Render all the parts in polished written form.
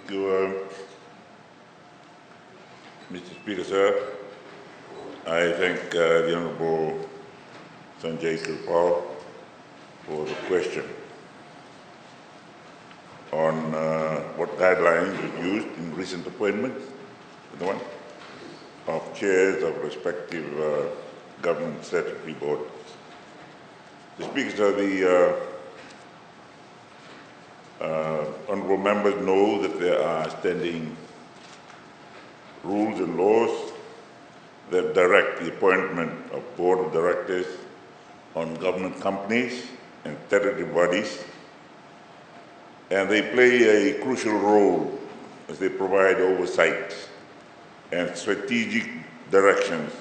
Thank you, Mr. Speaker, sir. I thank the Honourable Sanjay Kirpal for the question on what guidelines were used in recent appointments, the one of chairs of respective government statutory boards. The Speaker, sir, the honourable members know that there are standing rules and laws that direct the appointment of board of directors on government companies and statutory bodies, and they play a crucial role as they provide oversight and strategic directions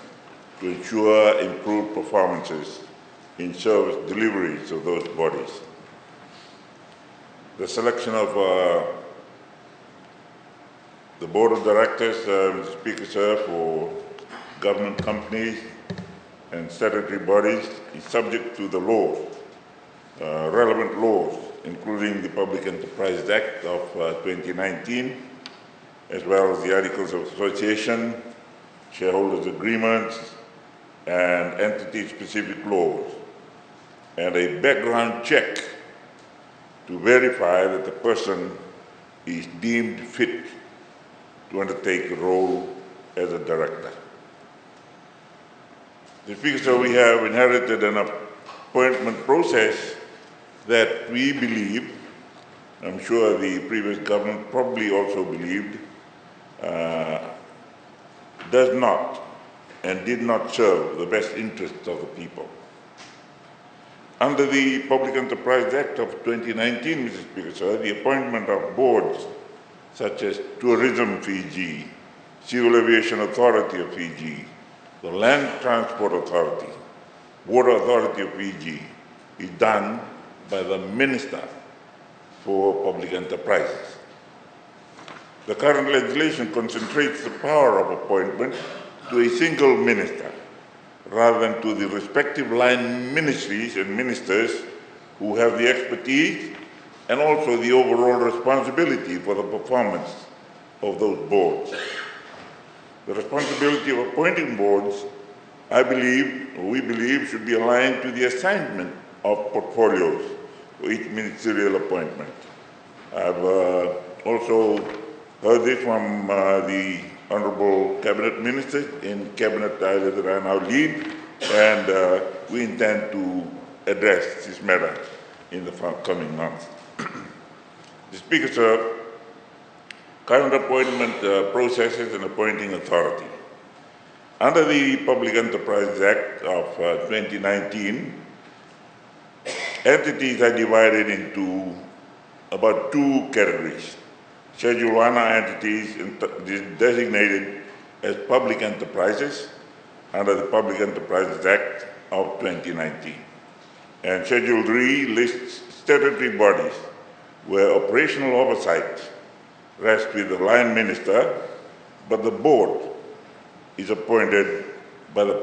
to ensure improved performances in service deliveries of those bodies. The selection of the board of directors, Mr. Speaker, sir, for government companies and statutory bodies is subject to the law, relevant laws, including the Public Enterprise Act of 2019, as well as the Articles of Association, shareholders' agreements, and entity-specific laws, and a background check to verify that the person is deemed fit to undertake a role as a director. The Speaker, sir, we have inherited an appointment process that we believe, I'm sure the previous government probably also believed, does not and did not serve the best interests of the people. Under the Public Enterprise Act of 2019, Mr. Speaker, sir, the appointment of boards such as Tourism Fiji, Civil Aviation Authority of Fiji, the Land Transport Authority, Water Authority of Fiji is done by the Minister for Public Enterprises. The current legislation concentrates the power of appointment to a single minister, rather than to the respective line ministries and ministers who have the expertise and also the overall responsibility for the performance of those boards. The responsibility of appointing boards, I believe, or we believe, should be aligned to the assignment of portfolios for each ministerial appointment. I've also heard this from the Honourable Cabinet Minister in Cabinet that I now lead, and we intend to address this matter in the coming months. The Speaker, sir, current appointment processes and appointing authority. Under the Public Enterprise Act of 2019, entities are divided into about two categories. Schedule 1 are entities designated as public enterprises under the Public Enterprises Act of 2019. And Schedule 3 lists statutory bodies where operational oversight rests with the line minister, but the board is appointed by the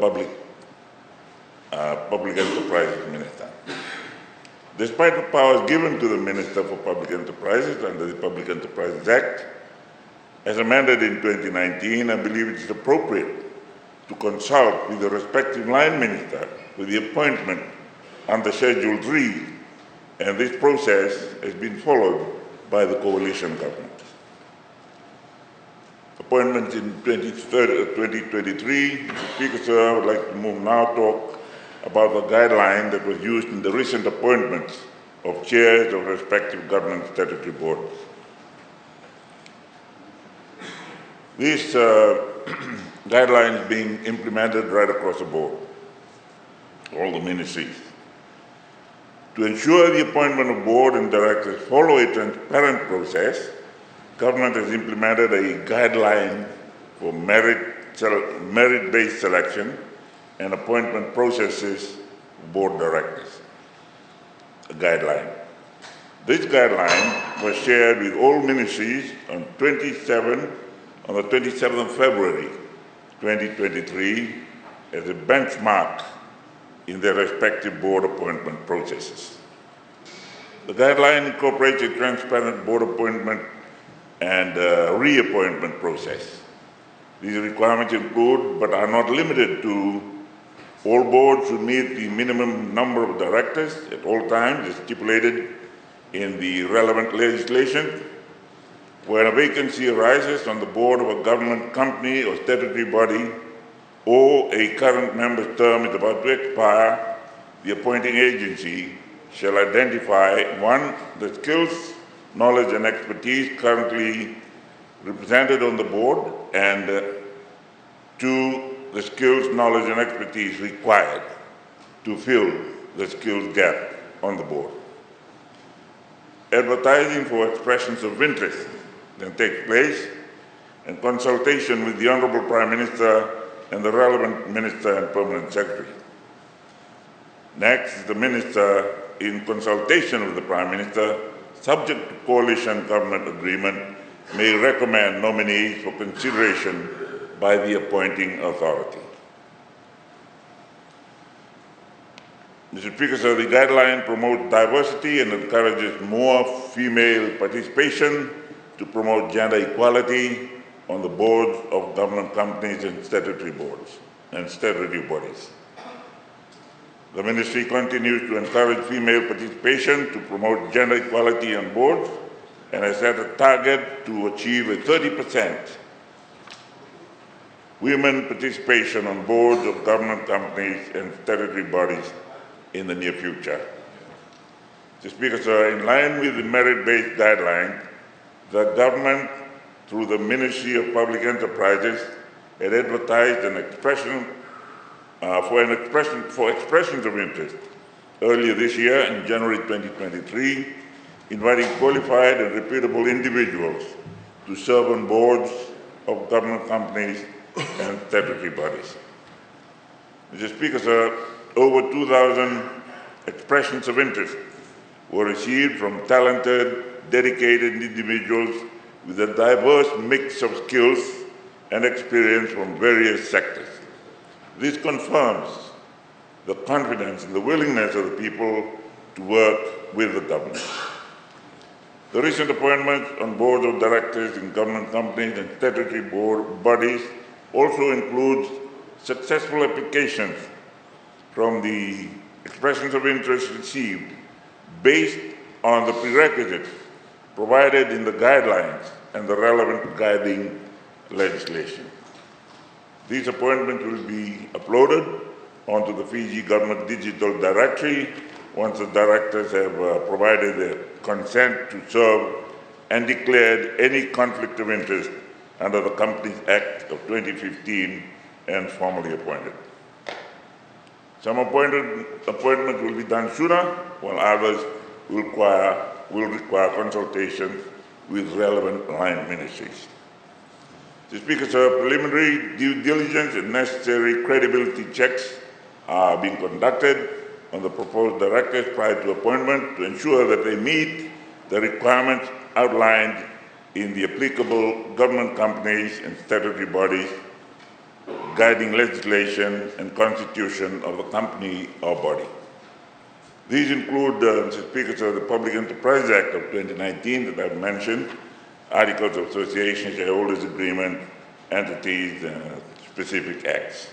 public enterprises minister. Despite the powers given to the Minister for Public Enterprises under the Public Enterprises Act, as amended in 2019, I believe it is appropriate to consult with the respective line minister for the appointment under Schedule 3, and this process has been followed by the coalition government. Appointments in 2023, Speaker, sir, I would like to move now talk about the guideline that was used in the recent appointments of chairs of respective government statutory boards. This guideline is being implemented right across the board, all the ministries. To ensure the appointment of board and directors follow a transparent process, government has implemented a guideline for merit-based selection and appointment processes for board directors. A guideline. This guideline was shared with all ministries on the 27th of February 2023 as a benchmark in their respective board appointment processes. The guideline incorporates a transparent board appointment and reappointment process. These requirements include, but are not limited to, all boards should meet the minimum number of directors at all times as stipulated in the relevant legislation. When a vacancy arises on the board of a government company or statutory body, or a current member's term is about to expire, the appointing agency shall identify, 1, the skills, knowledge, and expertise currently represented on the board, and 2, the skills, knowledge, and expertise required to fill the skills gap on the board. Advertising for expressions of interest then takes place, and consultation with the Honorable Prime Minister and the relevant Minister and Permanent Secretary. Next, the Minister, in consultation with the Prime Minister, subject to coalition government agreement, may recommend nominees for consideration by the appointing authority. Mr. Speaker, sir, the guideline promotes diversity and encourages more female participation to promote gender equality on the boards of government companies and statutory boards and statutory bodies. The Ministry continues to encourage female participation to promote gender equality on boards and has set a target to achieve a 30% women participation on boards of government companies and statutory bodies in the near future. Mr. Speaker, sir, in line with the merit-based guidelines, the government, through the Ministry of Public Enterprises, had advertised an expression for expressions of interest earlier this year in January 2023, inviting qualified and reputable individuals to serve on boards of government companies and statutory bodies. Mr. Speaker, sir, over 2,000 expressions of interest were received from talented, dedicated individuals with a diverse mix of skills and experience from various sectors. This confirms the confidence and the willingness of the people to work with the government. The recent appointments on boards of directors in government companies and statutory board bodies also includes successful applications from the expressions of interest received based on the prerequisites provided in the guidelines and the relevant guiding legislation. These appointments will be uploaded onto the Fiji Government Digital Directory once the directors have provided their consent to serve and declared any conflict of interest under the Companies Act of 2015 and formally appointed. Some appointments will be done sooner, while others will require consultation with relevant line ministries. Mr. Speaker, sir, preliminary due diligence and necessary credibility checks are being conducted on the proposed directors prior to appointment to ensure that they meet the requirements outlined in the applicable government companies and statutory bodies, guiding legislation and constitution of the company or body. These include, Mr. Speaker, sir, the Public Enterprise Act of 2019 that I've mentioned, Articles of Association, Shareholders Agreement, Entities, specific acts.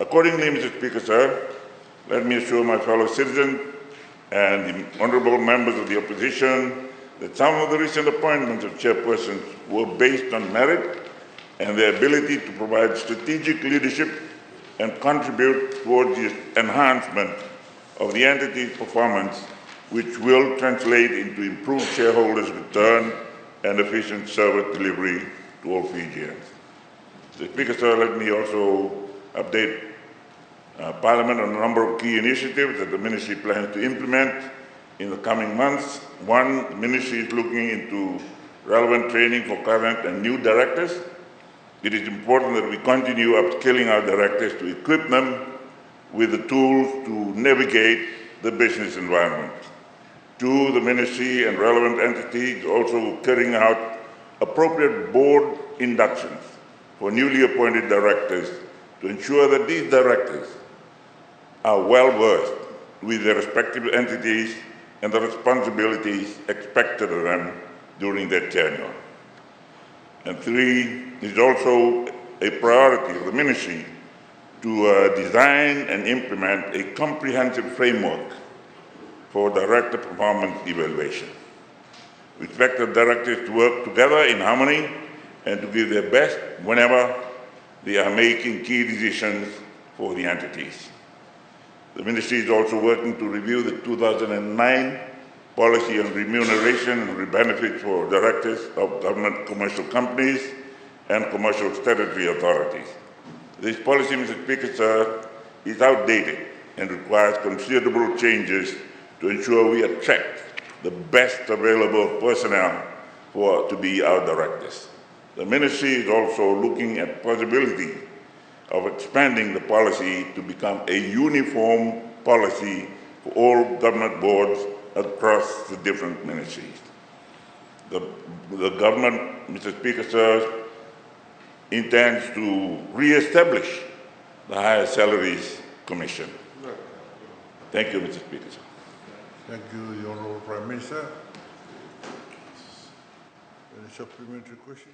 Accordingly, Mr. Speaker, sir, let me assure my fellow citizens and the honourable members of the opposition that some of the recent appointments of chairpersons were based on merit and their ability to provide strategic leadership and contribute towards the enhancement of the entity's performance, which will translate into improved shareholders' return and efficient service delivery to all Fijians. Mr. Speaker, sir, let me also update Parliament on a number of key initiatives that the Ministry plans to implement in the coming months. One, the Ministry is looking into relevant training for current and new directors. It is important that we continue upskilling our directors to equip them with the tools to navigate the business environment. Two, the Ministry and relevant entities also carrying out appropriate board inductions for newly appointed directors to ensure that these directors are well versed with their respective entities and the responsibilities expected of them during their tenure. And three, it is also a priority of the ministry to design and implement a comprehensive framework for director performance evaluation. We expect the directors to work together in harmony and to give their best whenever they are making key decisions for the entities. The ministry is also working to review the 2009 policy on remuneration and benefits for directors of government commercial companies and commercial statutory authorities. This policy, Mr. Speaker, sir, is outdated and requires considerable changes to ensure we attract the best available personnel to be our directors. The ministry is also looking at possibility of expanding the policy to become a uniform policy for all government boards across the different ministries. The government, Mr. Speaker, sir, intends to re-establish the Higher Salaries Commission. Thank you, Mr. Speaker, sir. Thank you, the Honourable Prime Minister. Any supplementary question?